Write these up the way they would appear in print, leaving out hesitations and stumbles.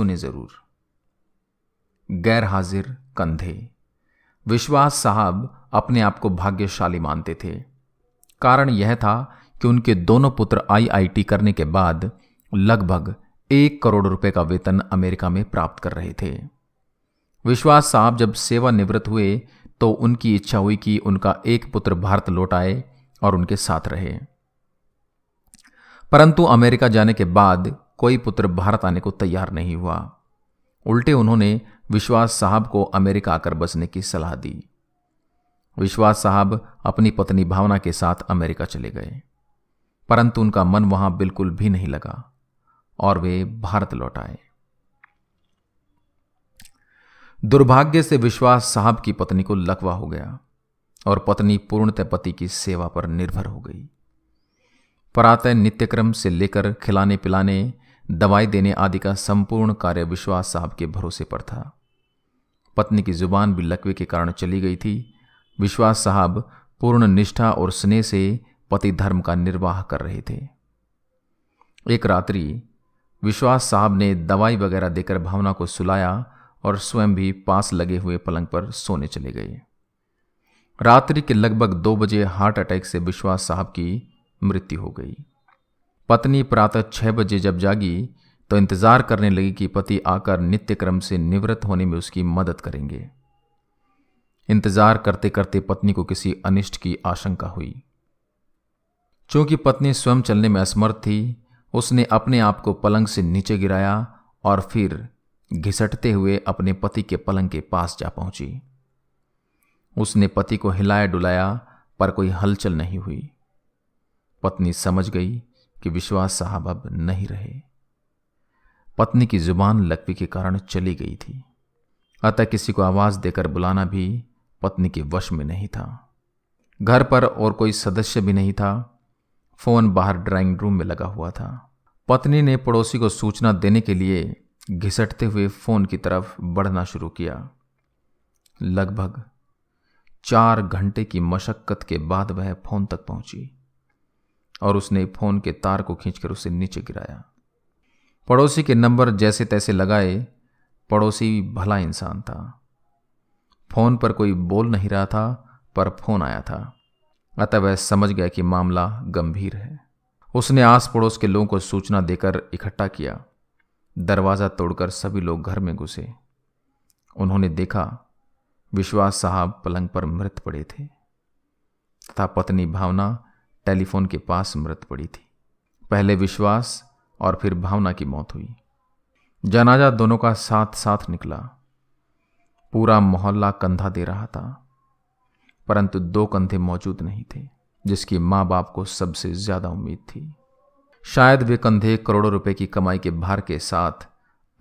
सुने जरूर। गैर हाजिर कंधे। विश्वास साहब अपने आप को भाग्यशाली मानते थे। कारण यह था कि उनके दोनों पुत्र आईआईटी करने के बाद लगभग 1 करोड़ रुपए का वेतन अमेरिका में प्राप्त कर रहे थे। विश्वास साहब जब सेवानिवृत्त हुए तो उनकी इच्छा हुई कि उनका एक पुत्र भारत लौट आए और उनके साथ रहे। परंतु अमेरिका जाने के बाद कोई पुत्र भारत आने को तैयार नहीं हुआ। उल्टे उन्होंने विश्वास साहब को अमेरिका आकर बसने की सलाह दी। विश्वास साहब अपनी पत्नी भावना के साथ अमेरिका चले गए, परंतु उनका मन वहां बिल्कुल भी नहीं लगा और वे भारत लौट आए। दुर्भाग्य से विश्वास साहब की पत्नी को लकवा हो गया और पत्नी पूर्णतः पति की सेवा पर निर्भर हो गई। प्रातः नित्यक्रम से लेकर खिलाने पिलाने, दवाई देने आदि का संपूर्ण कार्य विश्वास साहब के भरोसे पर था। पत्नी की जुबान भी लकवे के कारण चली गई थी। विश्वास साहब पूर्ण निष्ठा और स्नेह से पति धर्म का निर्वाह कर रहे थे। एक रात्रि विश्वास साहब ने दवाई वगैरह देकर भावना को सुलाया और स्वयं भी पास लगे हुए पलंग पर सोने चले गए। रात्रि के लगभग 2 बजे हार्ट अटैक से विश्वास साहब की मृत्यु हो गई। पत्नी प्रातः 6 बजे जब जागी तो इंतजार करने लगी कि पति आकर नित्यक्रम से निवृत्त होने में उसकी मदद करेंगे। इंतजार करते करते पत्नी को किसी अनिष्ट की आशंका हुई। चूंकि पत्नी स्वयं चलने में असमर्थ थी, उसने अपने आप को पलंग से नीचे गिराया और फिर घिसटते हुए अपने पति के पलंग के पास जा पहुंची। उसने पति को हिलाया डुलाया पर कोई हलचल नहीं हुई। पत्नी समझ गई कि विश्वास साहब अब नहीं रहे। पत्नी की जुबान लकवे के कारण चली गई थी, अतः किसी को आवाज देकर बुलाना भी पत्नी के वश में नहीं था। घर पर और कोई सदस्य भी नहीं था। फोन बाहर ड्राइंग रूम में लगा हुआ था। पत्नी ने पड़ोसी को सूचना देने के लिए घिसटते हुए फोन की तरफ बढ़ना शुरू किया। लगभग 4 घंटे की मशक्कत के बाद वह फोन तक पहुंची और उसने फोन के तार को खींचकर उसे नीचे गिराया। पड़ोसी के नंबर जैसे तैसे लगाए। पड़ोसी भला इंसान था। फोन पर कोई बोल नहीं रहा था, पर फोन आया था, अतः वह समझ गया कि मामला गंभीर है। उसने आस पड़ोस के लोगों को सूचना देकर इकट्ठा किया। दरवाजा तोड़कर सभी लोग घर में घुसे। उन्होंने देखा विश्वास साहब पलंग पर मृत पड़े थे तथा पत्नी भावना टेलीफोन के पास मृत पड़ी थी। पहले विश्वास और फिर भावना की मौत हुई। जनाजा दोनों का साथ साथ निकला। पूरा मोहल्ला कंधा दे रहा था, परंतु 2 कंधे मौजूद नहीं थे जिसकी मां बाप को सबसे ज्यादा उम्मीद थी। शायद वे कंधे करोड़ों रुपए की कमाई के भार के साथ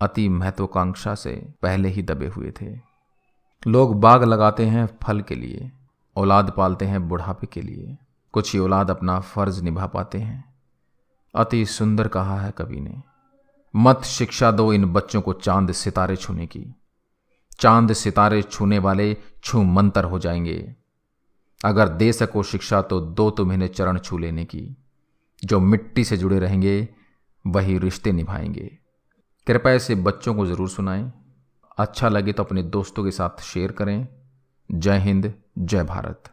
अति महत्वाकांक्षा से पहले ही दबे हुए थे। लोग बाग लगाते हैं फल के लिए, औलाद पालते हैं बुढ़ापे के लिए। कुछ ही औलाद अपना फर्ज निभा पाते हैं। अति सुंदर कहा है कवि ने, मत शिक्षा दो इन बच्चों को चांद सितारे छूने की। चांद सितारे छूने वाले छू मंतर हो जाएंगे। अगर दे सको शिक्षा तो दो तुम इन्हें चरण छू लेने की। जो मिट्टी से जुड़े रहेंगे वही रिश्ते निभाएंगे। कृपया इसे बच्चों को जरूर सुनाएं। अच्छा लगे तो अपने दोस्तों के साथ शेयर करें। जय हिंद, जय भारत।